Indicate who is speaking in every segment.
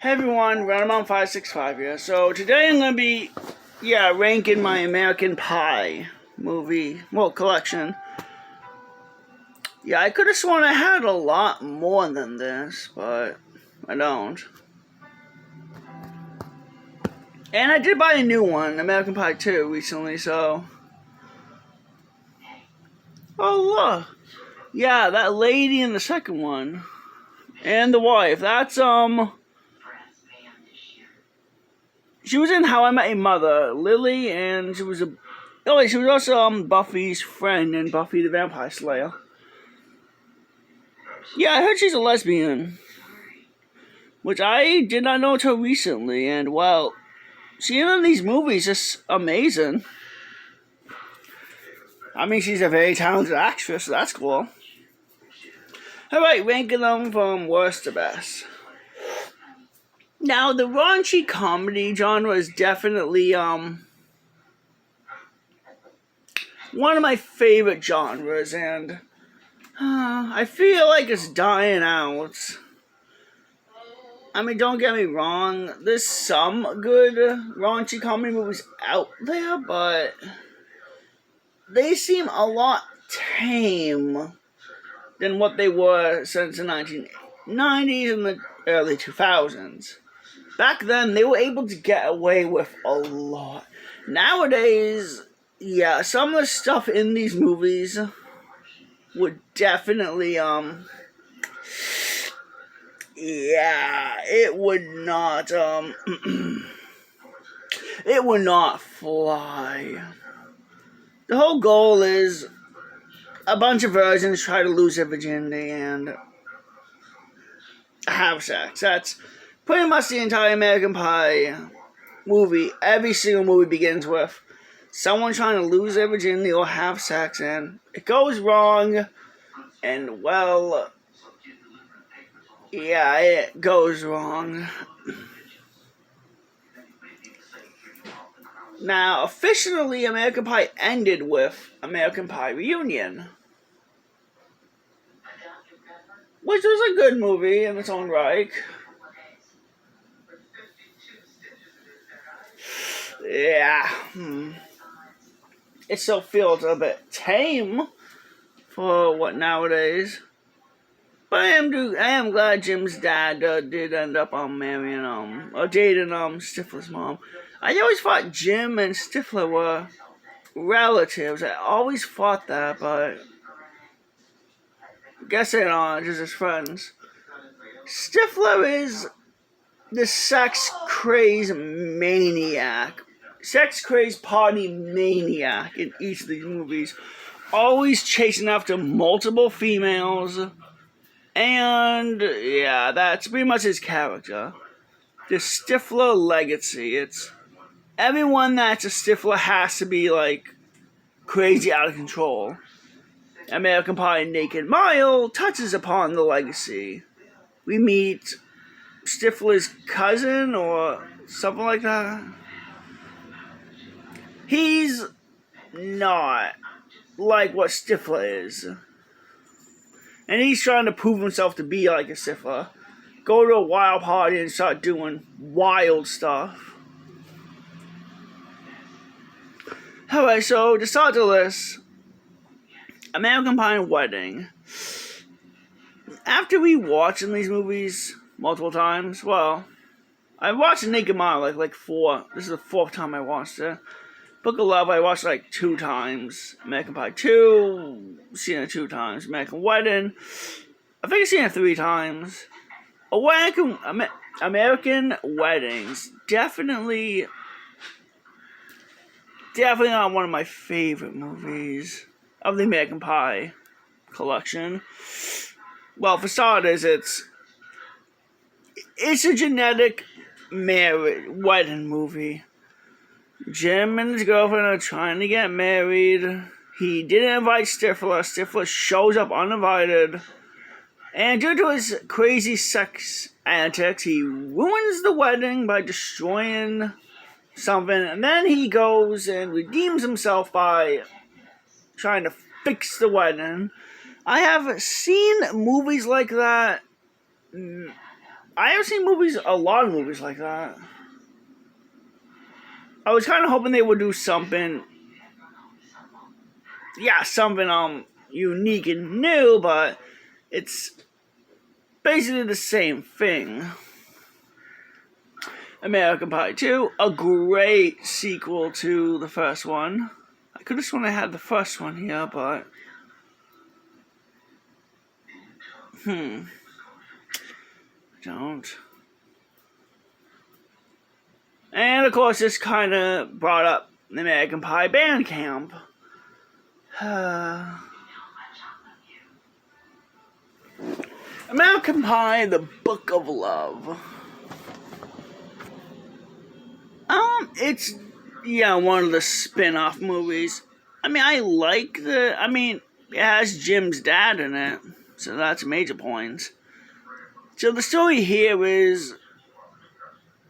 Speaker 1: Hey everyone, Randomon565 here. So today I'm gonna be, ranking my American Pie movie, collection. Yeah, I could have sworn I had a lot more than this, but I don't. And I did buy a new one, American Pie 2, recently, so. Oh look, yeah, that lady in the second one, and the wife. She was in How I Met Your Mother, Lily, and she was also Buffy's friend in Buffy the Vampire Slayer. Yeah, I heard she's a lesbian, which I did not know until recently, and well, seeing her in these movies is amazing. I mean, she's a very talented actress, so that's cool. Alright, ranking them from worst to best. Now, the raunchy comedy genre is definitely, one of my favorite genres, and I feel like it's dying out. I mean, don't get me wrong, there's some good raunchy comedy movies out there, but they seem a lot tame than what they were since the 1990s and the early 2000s. Back then, they were able to get away with a lot. Nowadays, yeah, some of the stuff in these movies would definitely, it would not, it would not fly. The whole goal is a bunch of virgins try to lose their virginity and have sex. That's pretty much the entire American Pie movie. Every single movie begins with someone trying to lose their virginity or have sex, and it goes wrong, and well, yeah, it goes wrong. Now, officially, American Pie ended with American Pie Reunion, which was a good movie in its own right. Yeah, it still feels a bit tame for what nowadays. But I am glad Jim's dad did end up marrying or dating Stifler's mom. I always thought Jim and Stifler were relatives. I always thought that, but I guess they're not, just as friends. Stifler is the sex craze maniac. Sex craze party maniac in each of these movies. Always chasing after multiple females. And yeah, that's pretty much his character. The Stifler legacy. It's everyone that's a Stifler has to be like crazy out of control. American Pie Naked Mile touches upon the legacy. We meet Stifler's cousin or something like that. He's not like what Stifler is. And he's trying to prove himself to be like a Stifler. Go to a wild party and start doing wild stuff. Alright, so to start the list, American Pie Wedding. After rewatching these movies multiple times, well, I watched Naked Mile like four. This is the fourth time I watched it. Book of Love I watched like 2 times. American Pie 2, seen it 2 times. American Wedding, I think I've seen it 3 times. American Weddings, definitely not one of my favorite movies of the American Pie collection. Well, for starters, it's a genetic wedding movie. Jim and his girlfriend are trying to get married. He didn't invite Stifler. Stifler shows up uninvited. And due to his crazy sex antics, he ruins the wedding by destroying something. And then he goes and redeems himself by trying to fix the wedding. I have seen movies like that. I have seen a lot of movies like that. I was kind of hoping they would do something, something unique and new, but it's basically the same thing. American Pie 2, a great sequel to the first one. I could have sworn I had the first one here, but don't. And of course, this kind of brought up the American Pie band camp. American Pie, The Book of Love. It's one of the spin-off movies. It has Jim's dad in it, so that's major points. So the story here is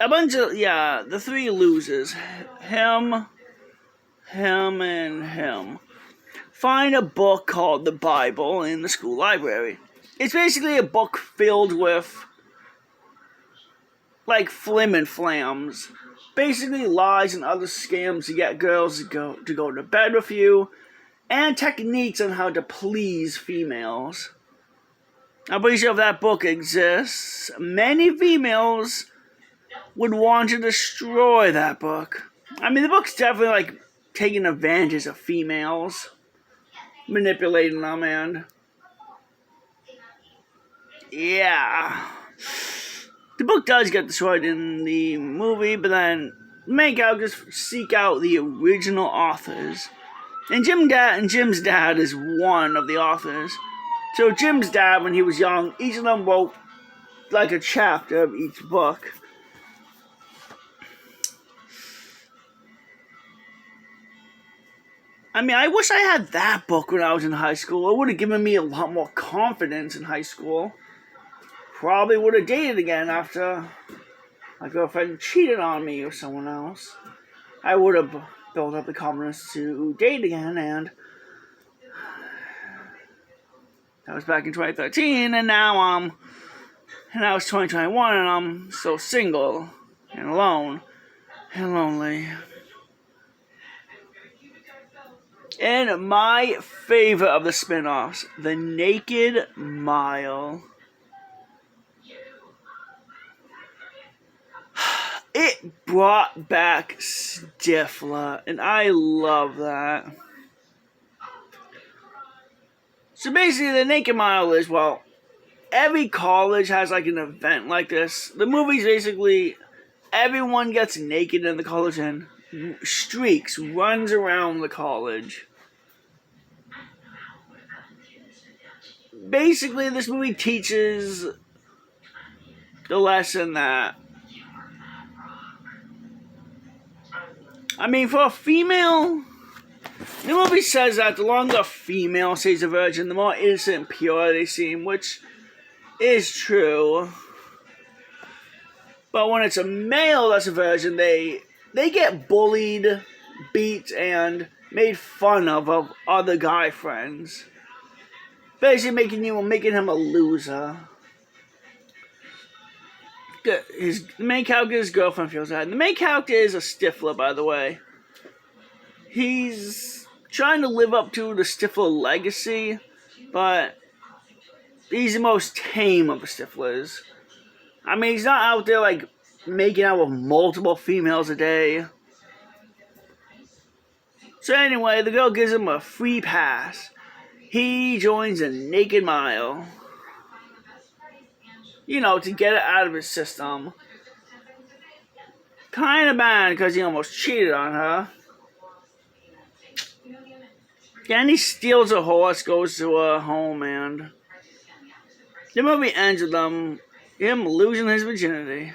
Speaker 1: a bunch of, the three losers, him, and him, find a book called the Bible in the school library. It's basically a book filled with, like, flim and flams. Basically lies and other scams to get girls to go to bed with you, and techniques on how to please females. I'm pretty sure if that book exists, many females would want to destroy that book. The book's definitely like taking advantage of females, manipulating them, and the book does get destroyed in the movie, but then the main characters seek out the original authors. And Jim's dad is one of the authors. So Jim's dad, when he was young, each of them wrote like a chapter of each book. I wish I had that book when I was in high school. It would have given me a lot more confidence in high school. Probably would have dated again after my girlfriend cheated on me or someone else. I would have built up the confidence to date again, and that was back in 2013, and now it's 2021, and I'm so single and alone and lonely. And my favorite of the spin-offs, The Naked Mile. It brought back Stifler, and I love that. So basically, the Naked Mile is, every college has like an event like this. The movie's basically, everyone gets naked in the college and runs around the college. Basically, this movie teaches the lesson that for a female, the movie says that the longer a female stays a virgin, the more innocent and pure they seem, which is true. But when it's a male that's a virgin, they get bullied, beat, and made fun of other guy friends. Basically making him a loser. The main character, his girlfriend feels that. And the main character is a Stifler, by the way. He's trying to live up to the Stifler legacy, but he's the most tame of the Stiflers. He's not out there like making out with multiple females a day. So anyway, the girl gives him a free pass. He joins a Naked Mile. To get it out of his system. Kind of bad because he almost cheated on her. Then he steals a horse, goes to her home, and the movie ends with him losing his virginity.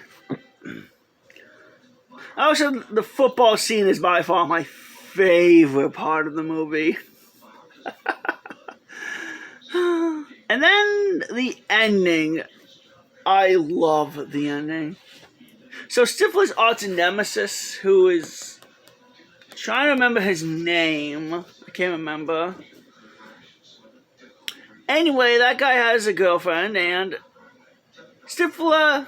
Speaker 1: Also, the football scene is by far my favorite part of the movie. And then the ending. I love the ending. So Stifler's arch nemesis, who is trying to remember his name. I can't remember. Anyway, that guy has a girlfriend, and Stifler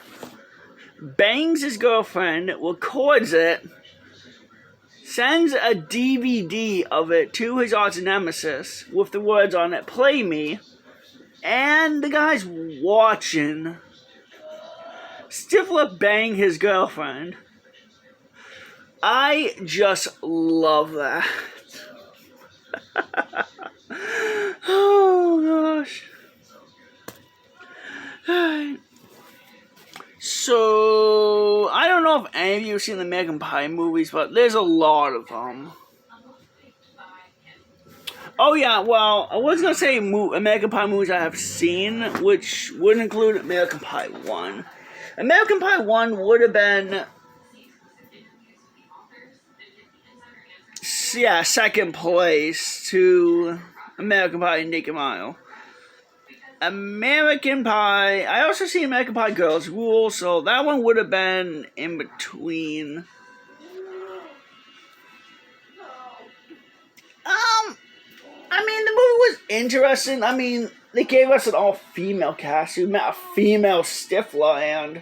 Speaker 1: bangs his girlfriend, records it, sends a DVD of it to his arch nemesis with the words on it, "Play me," and the guy's watching Stifler bang his girlfriend. I just love that. Oh gosh. So, I don't know if any of you have seen the American Pie movies, but there's a lot of them. Oh yeah, well, I was going to say American Pie movies I have seen, which would include American Pie 1. American Pie 1 would have been, yeah, second place to American Pie and Naked Mile. American Pie, I also see American Pie Girls Rule, so that one would have been in between. I mean, the movie was interesting. I mean, they gave us an all-female cast. We met a female Stifler, and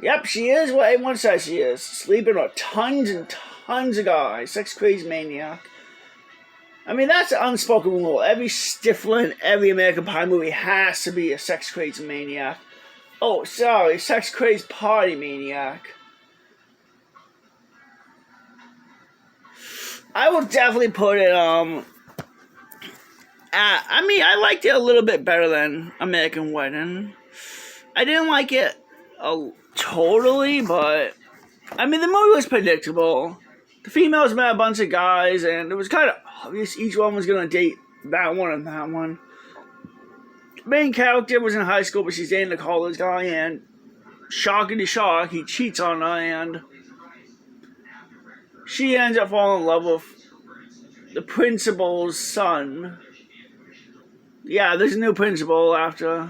Speaker 1: yep, she is what everyone says she is. Sleeping with tons and tons of guys. Sex crazy maniac. I mean, that's an unspoken rule. Every Stifler in every American Pie movie has to be a sex crazy maniac. Oh, sorry, sex crazy party maniac. I will definitely put it, I mean, I liked it a little bit better than American Wedding. I didn't like it totally, but I mean, the movie was predictable. The females met a bunch of guys, and it was kind of obvious each one was going to date that one and that one. The main character was in high school, but she's dating a college guy, and shockity shock, he cheats on her, and she ends up falling in love with the principal's son. Yeah, there's a new principal after.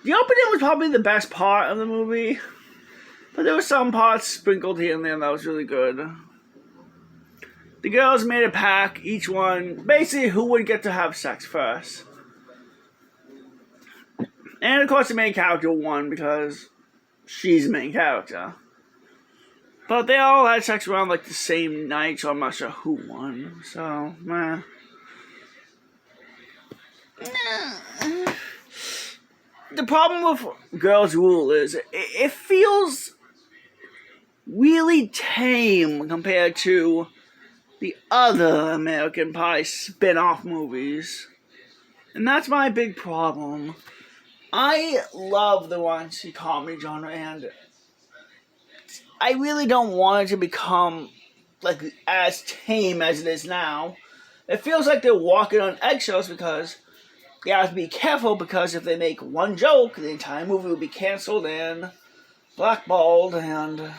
Speaker 1: The opening was probably the best part of the movie, but there were some parts sprinkled here and there that was really good. The girls made a pact, each one, basically who would get to have sex first. And of course the main character won because she's the main character. But they all had sex around like the same night, so I'm not sure who won. So, meh. The problem with Girls Rule is it feels really tame compared to the other American Pie spin-off movies. And that's my big problem. I love the raunchy comedy genre, and I really don't want it to become like as tame as it is now. It feels like they're walking on eggshells because you have to be careful, because if they make one joke, the entire movie will be canceled and blackballed, and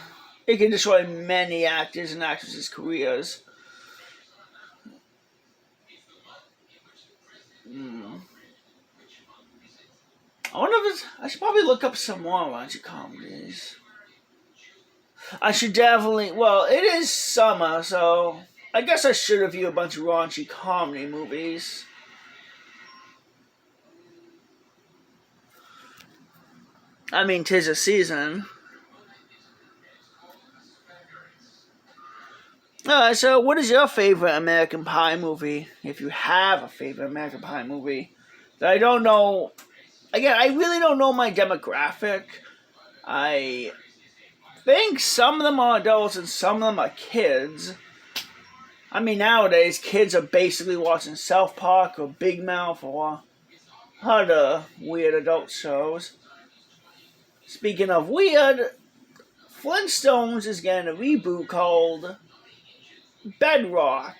Speaker 1: it can destroy many actors and actresses' careers. I wonder if I should probably look up some more raunchy comedies. I should definitely, well, it is summer, so I guess I should review a bunch of raunchy comedy movies. I mean, 'tis a season. Alright, so what is your favorite American Pie movie? If you have a favorite American Pie movie. That I don't know. Again, I really don't know my demographic. I think some of them are adults and some of them are kids. I mean, nowadays, kids are basically watching South Park or Big Mouth or other weird adult shows. Speaking of weird, Flintstones is getting a reboot called Bedrock.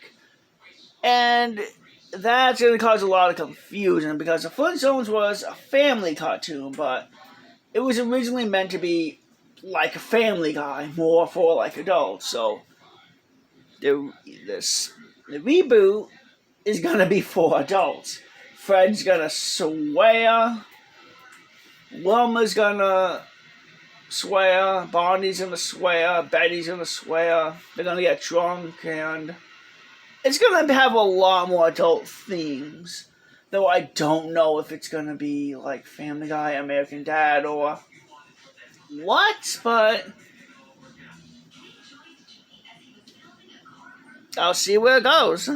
Speaker 1: And that's going to cause a lot of confusion because the Flintstones was a family cartoon, but it was originally meant to be like a Family Guy, more for like adults. So the reboot is going to be for adults. Fred's going to swear. Wilma's gonna swear, Barney's gonna swear, Betty's gonna swear, they're gonna get drunk, and it's gonna have a lot more adult themes. Though I don't know if it's gonna be like Family Guy, American Dad, or what, but I'll see where it goes.